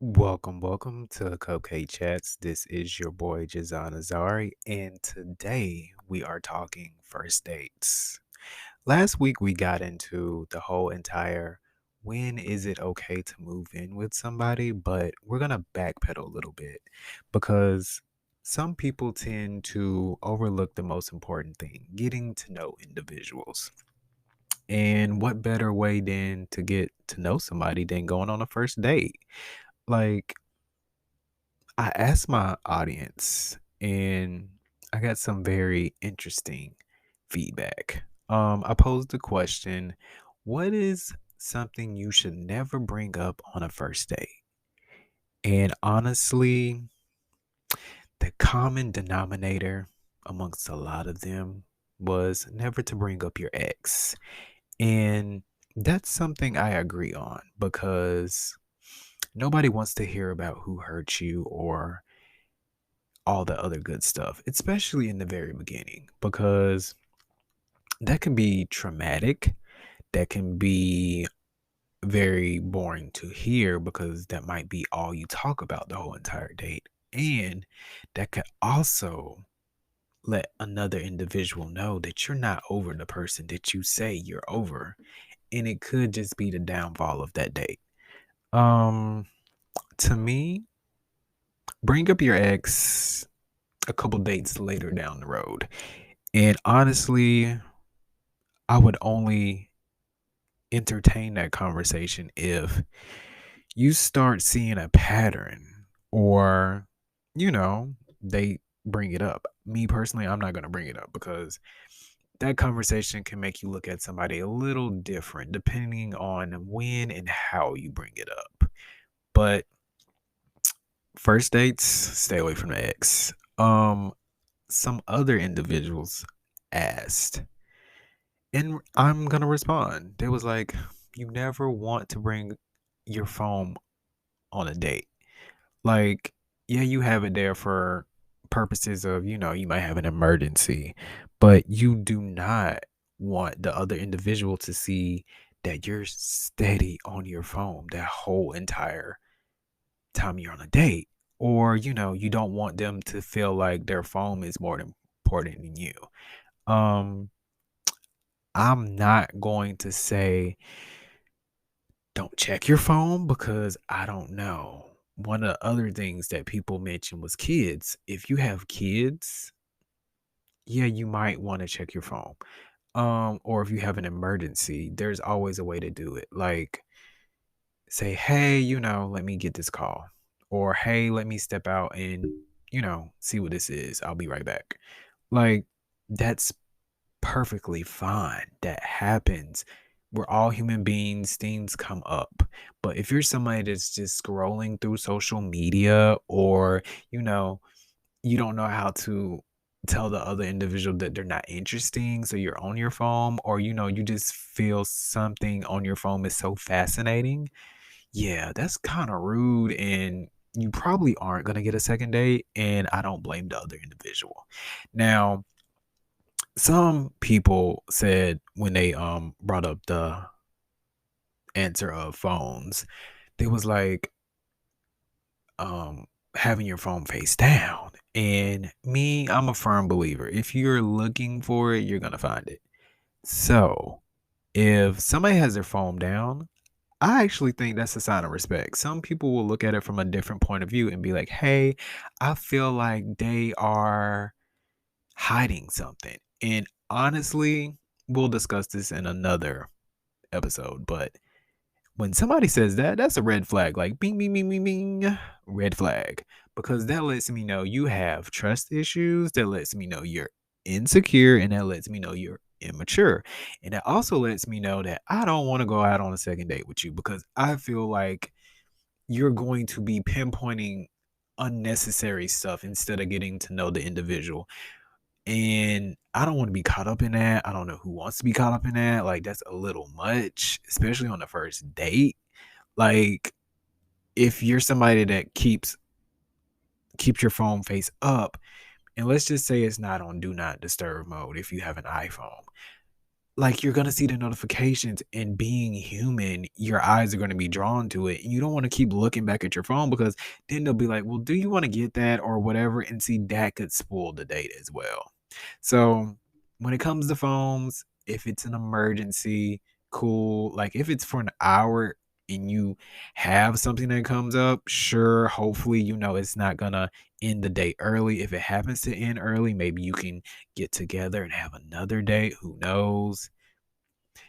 Welcome to Cupcake Chats. This is your boy Jazan Azari, and today we are talking first dates. Last week we got into the whole entire when is it okay to move in with somebody, but we're gonna backpedal a little bit because some people tend to overlook the most important thing, getting to know individuals. And what better way than to get to know somebody than going on a first date? Like, I asked my audience and I got some very interesting feedback. I posed the question, what is something you should never bring up on a first date? And honestly, the common denominator amongst a lot of them was never to bring up your ex. And that's something I agree on because nobody wants to hear about who hurt you or all the other good stuff, especially in the very beginning, because that can be traumatic. That can be very boring to hear because that might be all you talk about the whole entire date. And that could also let another individual know that you're not over the person that you say you're over. And it could just be the downfall of that date. Um, to me, bring up your ex a couple dates later down the road. And honestly, I would only entertain that conversation if you start seeing a pattern or, you know, they bring it up. Me personally, I'm not going to bring it up because that conversation can make you look at somebody a little different depending on when and how you bring it up. But first dates, stay away from the ex. Some other individuals asked, and I'm gonna respond. They was like, "You never want to bring your phone on a date. Like, yeah, you have it there for purposes of, you might have an emergency, but you do not want the other individual to see that you're steady on your phone that whole entire time you're on a date. Or, you don't want them to feel like their phone is more important than you. Um, I'm not going to say don't check your phone because I don't know. One of the other things that people mentioned was kids. If you have kids, yeah, you might want to check your phone. Or if you have an emergency, there's always a way to do it. Like say, hey, let me get this call. Or hey, let me step out and, see what this is. I'll be right back. Like that's perfectly fine. That happens. We're all human beings. Things come up. But if you're somebody that's just scrolling through social media or, you know, you don't know how to tell the other individual that they're not interesting, so you're on your phone, or, you just feel something on your phone is so fascinating. Yeah, that's kind of rude. And you probably aren't going to get a second date. And I don't blame the other individual. Now, some people said when they brought up the answer of phones, they was like um having your phone face down. And me, I'm a firm believer. If you're looking for it, you're gonna find it. So if somebody has their phone down, I actually think that's a sign of respect. Some people will look at it from a different point of view and be like, hey, I feel like they are hiding something. And honestly, we'll discuss this in another episode, but when somebody says that, that's a red flag. Like bing, bing, bing, bing, bing, red flag. Because that lets me know you have trust issues. That lets me know you're insecure. And that lets me know you're immature. And it also lets me know that I don't want to go out on a second date with you because I feel like you're going to be pinpointing unnecessary stuff instead of getting to know the individual. And I don't wanna be caught up in that. I don't know who wants to be caught up in that. Like, that's a little much, especially on the first date. Like, if you're somebody that keeps your phone face up, and let's just say it's not on do not disturb mode if you have an iPhone. like, you're gonna see the notifications, and being human, your eyes are gonna be drawn to it, and you don't wanna keep looking back at your phone because then they'll be like, "Well, do you wanna get that?" or whatever, and see, that could spoil the date as well. So, when it comes to phones, if it's an emergency, cool. Like, if it's for an hour and you have something that comes up, sure, hopefully, it's not gonna end the day early. If it happens to end early, maybe you can get together and have another date, who knows?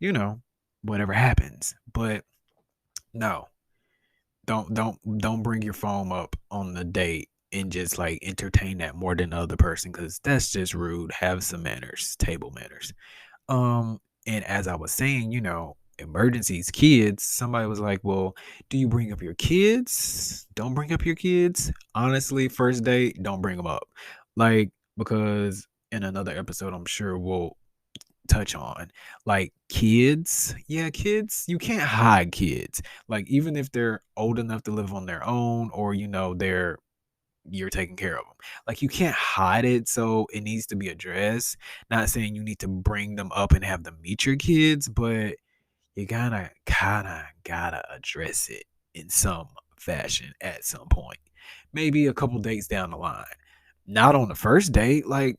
You know, whatever happens. But no, don't bring your phone up on the date and just like entertain that more than the other person because that's just rude. Have some manners, table manners. Um, and as I was saying, emergencies, kids, somebody was like, "Well, do you bring up your kids? Don't bring up your kids." Honestly, first date, don't bring them up. Like, because in another episode, I'm sure we'll touch on, like, kids. Yeah, kids, you can't hide kids. Like, even if they're old enough to live on their own or, you're taking care of them. Like, you can't hide it, so it needs to be addressed. Not saying you need to bring them up and have them meet your kids, but you gotta kinda gotta address it in some fashion at some point. Maybe a couple dates down the line. Not on the first date. Like,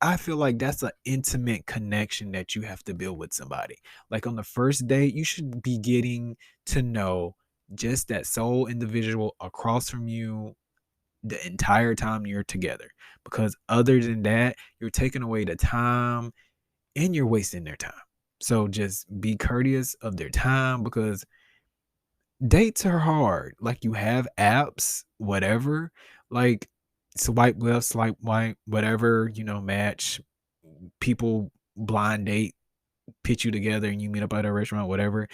I feel like that's an intimate connection that you have to build with somebody. Like, on the first date, you should be getting to know just that sole individual across from you the entire time you're together. Because other than that, you're taking away the time and you're wasting their time. So just be courteous of their time because dates are hard. Like, you have apps, whatever, like swipe left, swipe right, whatever, match people, blind date, pitch you together and you meet up at a restaurant, whatever.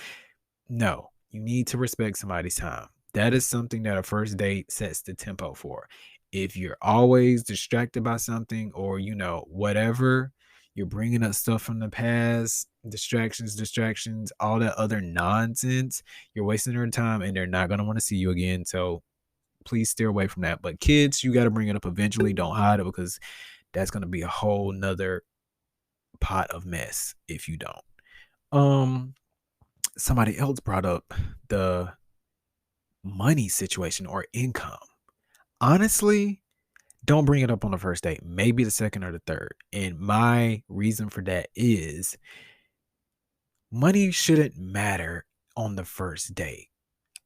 No, you need to respect somebody's time. That is something that a first date sets the tempo for. If you're always distracted by something or, whatever, you're bringing up stuff from the past, distractions, all that other nonsense, you're wasting their time and they're not going to want to see you again. So please steer away from that. But kids, you got to bring it up eventually. Don't hide it because that's going to be a whole nother pot of mess if you don't. Um, Somebody else brought up the money situation or income. Honestly, don't bring it up on the first date, maybe the second or the third. And my reason for that is money shouldn't matter on the first date.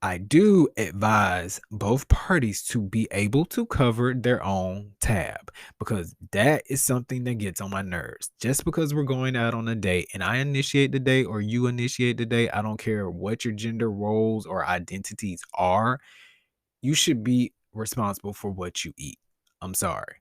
I do advise both parties to be able to cover their own tab because that is something that gets on my nerves. Just because we're going out on a date and I initiate the date or you initiate the date, I don't care what your gender roles or identities are, you should be responsible for what you eat. I'm sorry.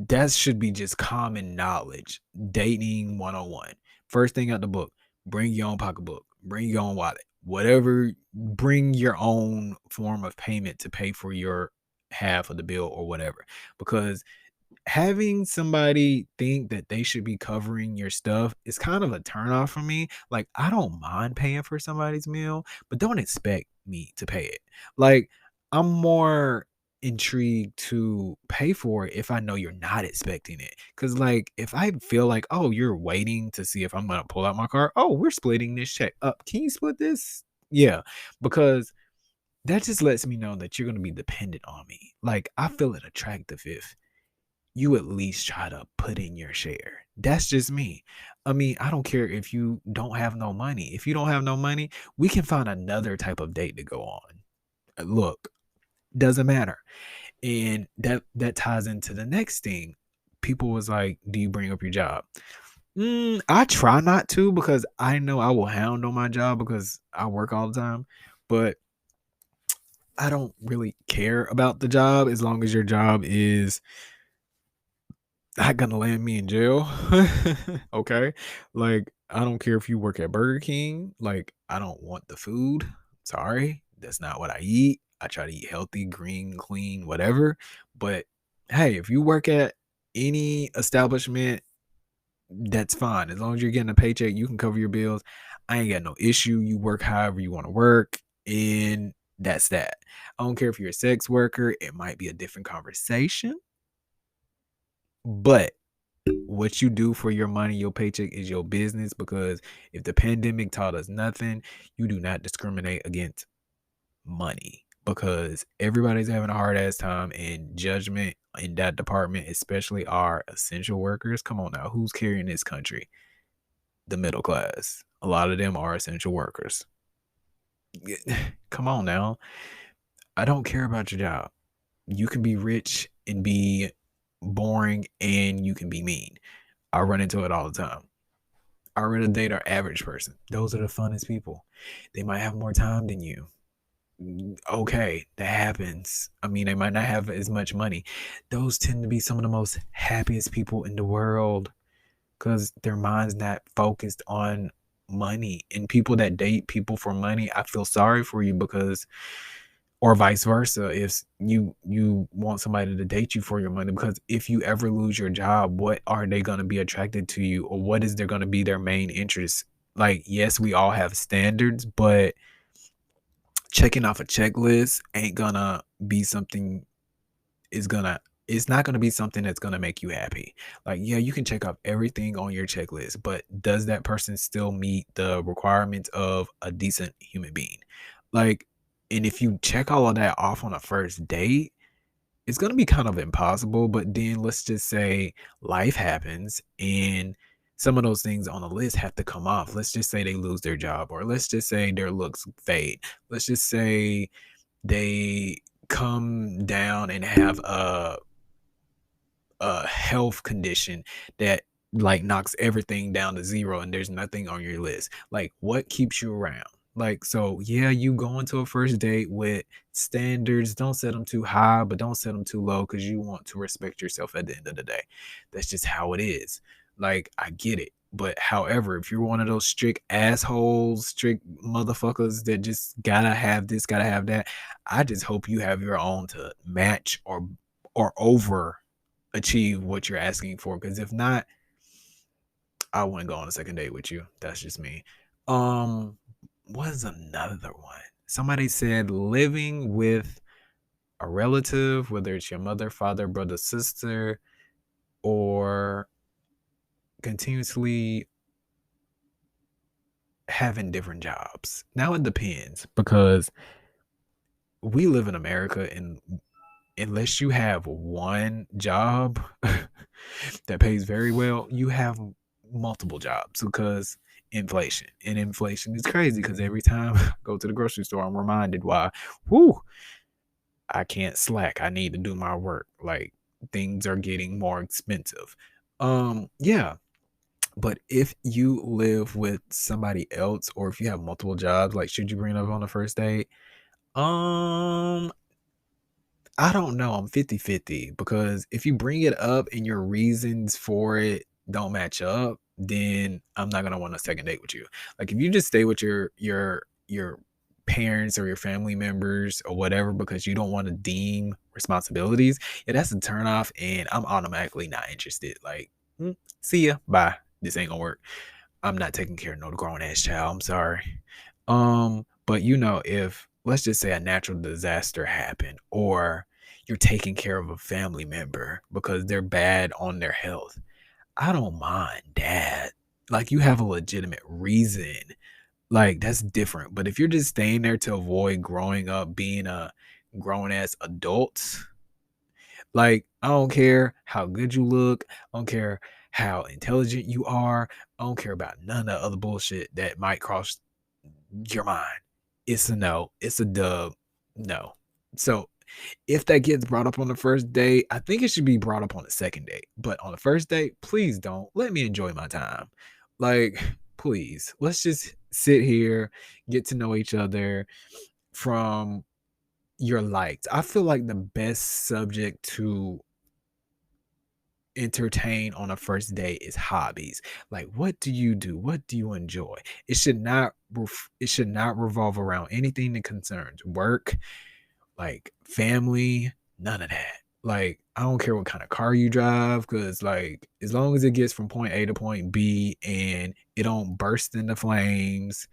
That should be just common knowledge. Dating 101. First thing out the book, bring your own pocketbook, bring your own wallet, whatever, bring your own form of payment to pay for your half of the bill or whatever. Because having somebody think that they should be covering your stuff is kind of a turnoff for me. Like, I don't mind paying for somebody's meal, but don't expect me to pay it. Like, I'm more intrigued to pay for it if I know you're not expecting it. Cause like if I feel like, oh, you're waiting to see if I'm gonna pull out my card. Oh, we're splitting this check up. Can you split this? Yeah. Because that just lets me know that you're gonna be dependent on me. Like, I feel it attractive if you at least try to put in your share. That's just me. I mean, I don't care if you don't have no money. If you don't have no money, we can find another type of date to go on. Look, doesn't matter. And that ties into the next thing. People was like, "Do you bring up your job?" I try not to because I know I will hound on my job because I work all the time. But I don't really care about the job as long as your job is not gonna land me in jail. Okay. Like, I don't care if you work at Burger King. Like, I don't want the food. Sorry. That's not what I eat. I try to eat healthy, green, clean, whatever. But hey, if you work at any establishment, that's fine. As long as you're getting a paycheck, you can cover your bills. I ain't got no issue. You work however you want to work. And that's that. I don't care if you're a sex worker, it might be a different conversation. But What you do for your money, your paycheck is your business, because if the pandemic taught us nothing, you do not discriminate against money, because everybody's having a hard ass time, and judgment in that department, especially our essential workers. Come on now, who's carrying this country? The middle class. A lot of them are essential workers. Come on now. I don't care about your job. You can be rich and be boring, and you can be mean. I run into it all the time. I rather date our average person. Those are the funnest people. They might have more time than you. Okay, that happens. I mean, they might not have as much money. Those tend to be some of the most happiest people in the world, because their mind's not focused on money. And people that date people for money, I feel sorry for you, because, or vice versa, if you want somebody to date you for your money, because if you ever lose your job, what are they going to be attracted to you, or what is there going to be their main interest? Like, yes, we all have standards, but checking off a checklist ain't gonna be something, is gonna it's not gonna be something that's gonna make you happy. Like, yeah, you can check off everything on your checklist, but does that person still meet the requirements of a decent human being? Like, and if you check all of that off on a first date, it's gonna be kind of impossible. But then let's just say life happens, and some of those things on the list have to come off. Let's just say they lose their job, or let's just say their looks fade. Let's just say they come down and have a health condition that, like, knocks everything down to zero, and there's nothing on your list. Like, what keeps you around? Like, so yeah, you go into a first date with standards. Don't set them too high, but don't set them too low, because you want to respect yourself at the end of the day. That's just how it is. Like, I get it. But however, if you're one of those strict assholes, strict motherfuckers that just gotta have this, gotta have that, I just hope you have your own to match or over achieve what you're asking for. Because if not, I wouldn't go on a second date with you. That's just me. Um, what is another one? Somebody said living with a relative, whether it's your mother, father, brother, sister, or continuously having different jobs. Now it depends, because we live in America, and unless you have one job that pays very well, you have multiple jobs, because inflation. And inflation is crazy, because every time I go to the grocery store, I'm reminded why, whoo, I can't slack. I need to do my work. Like, things are getting more expensive. Yeah. But if you live with somebody else, or if you have multiple jobs, like, should you bring it up on the first date? Um, I don't know. I'm 50-50, because if you bring it up and your reasons for it don't match up, then I'm not gonna want a second date with you. Like, if you just stay with your parents or your family members or whatever, because you don't want to deem responsibilities, yeah, that's a turn off, and I'm automatically not interested. Like, see ya, bye. This ain't gonna work. I'm not taking care of no grown ass child. I'm sorry. But if, let's just say, a natural disaster happened, or you're taking care of a family member because they're bad on their health, I don't mind that. Like, you have a legitimate reason. Like, that's different. But if you're just staying there to avoid growing up being a grown ass adult, like, I don't care how good you look, I don't care how intelligent you are, I don't care about none of the other bullshit that might cross your mind. It's a no. It's a dub. No. So if that gets brought up on the first date, I think it should be brought up on the second date. But on the first date, please don't. Let me enjoy my time. Like, please, let's just sit here, get to know each other from your likes. I feel like the best subject to entertain on a first date is hobbies. Like, what do you do? What do you enjoy? It should not revolve around anything that concerns work, like family, none of that. Like, I don't care what kind of car you drive, because, like, as long as it gets from point A to point B and it don't burst into flames,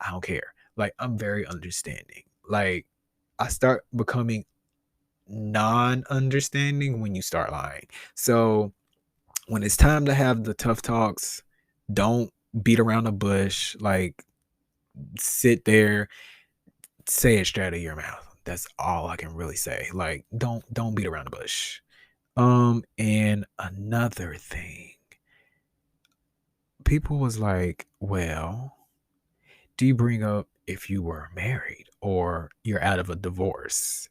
I don't care. Like, I'm very understanding. Like, I start becoming non-understanding when you start lying. So When it's time to have the tough talks, don't beat around the bush. Like, sit there, say it straight out of your mouth. That's all I can really say. Like, don't beat around the bush. And another thing, people was like, well, do you bring up if you were married or you're out of a divorce?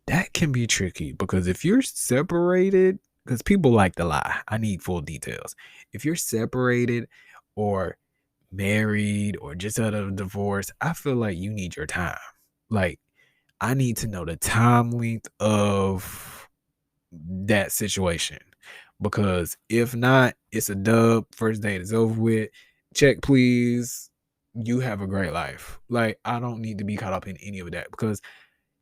That can be tricky because if you're separated, because people like to lie, I need full details. If you're separated or married or just out of a divorce, I feel like you need your time. Like, I need to know the time length of that situation, because if not, it's a dub. First date is over with. Check, please. You have a great life. Like, I don't need to be caught up in any of that, because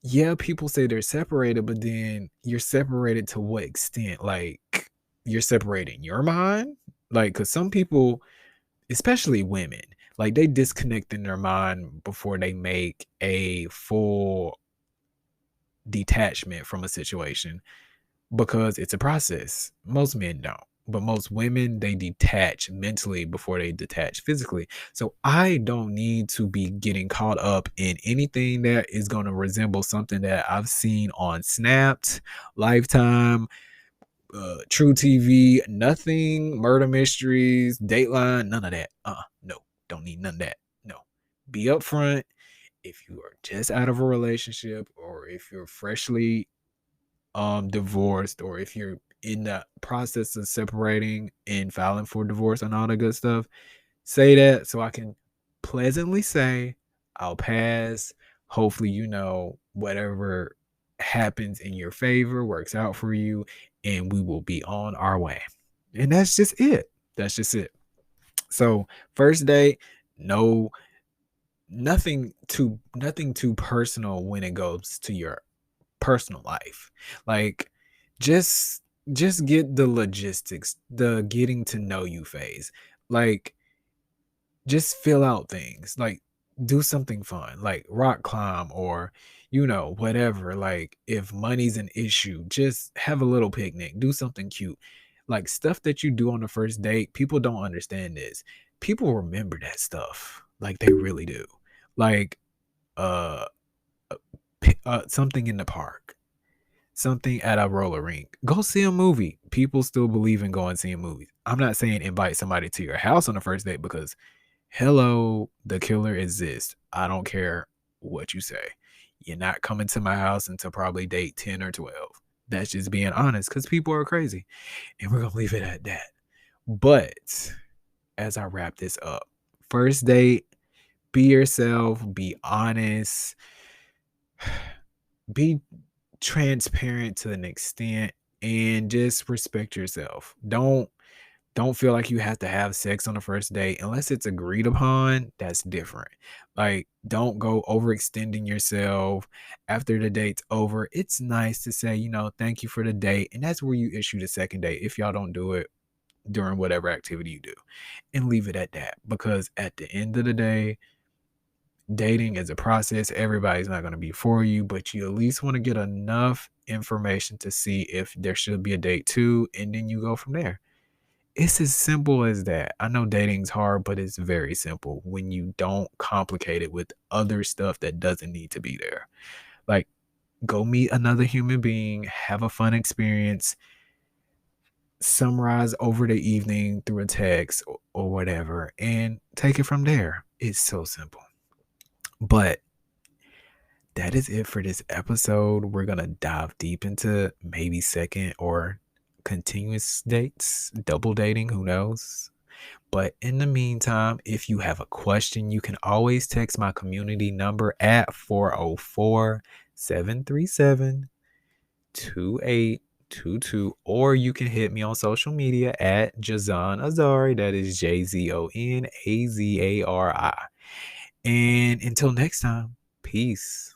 yeah, people say they're separated, but then you're separated to what extent? Like, you're separating your mind? Like, because some people, especially women, like, they disconnect in their mind before they make a full detachment from a situation, because it's a process. Most men don't, but most women, they detach mentally before they detach physically. So I don't need to be getting caught up in anything that is going to resemble something that I've seen on Snapped, Lifetime, True TV, nothing, murder mysteries, Dateline, none of that. No, don't need none of that. No, be upfront. If you are just out of a relationship, or if you're freshly divorced, or if you're in the process of separating and filing for divorce and all that good stuff, say that so I can pleasantly say I'll pass. Hopefully, whatever happens in your favor works out for you, and we will be on our way. And that's just it. That's just it. So, first date, no, nothing too personal when it goes to your personal life. Like, just just get the logistics, the getting to know you phase. Like, just fill out things. Like, do something fun, like rock climb, or whatever. Like, if money's an issue, just have a little picnic, do something cute. Like, stuff that you do on the first date, people don't understand this. People remember that stuff. Like, they really do. Like, uh, something in the park, something at a roller rink. Go see a movie. People still believe in going seeing movies. I'm not saying invite somebody to your house on the first date, because hello, the killer exists. I don't care what you say. You're not coming to my house until probably date 10 or 12. That's just being honest, because people are crazy. And we're going to leave it at that. But as I wrap this up, first date, be yourself, be honest, be transparent to an extent, and just respect yourself. Don't feel like you have to have sex on the first date unless it's agreed upon. That's different. Like, don't go overextending yourself after the date's over. It's nice to say, thank you for the date, and that's where you issue the second date if y'all don't do it during whatever activity you do, and leave it at that, because at the end of the day, dating is a process. Everybody's not going to be for you, but you at least want to get enough information to see if there should be a date too, and then you go from there. It's as simple as that. I know dating's hard, but it's very simple when you don't complicate it with other stuff that doesn't need to be there. Like, go meet another human being, have a fun experience, summarize over the evening through a text, or whatever, and take it from there. It's so simple. But that is it for this episode. We're going to dive deep into maybe second or continuous dates, double dating, who knows? But in the meantime, if you have a question, you can always text my community number at 404-737-2822, or you can hit me on social media at Jazon Azari. That is JZonAzari. And until next time, peace.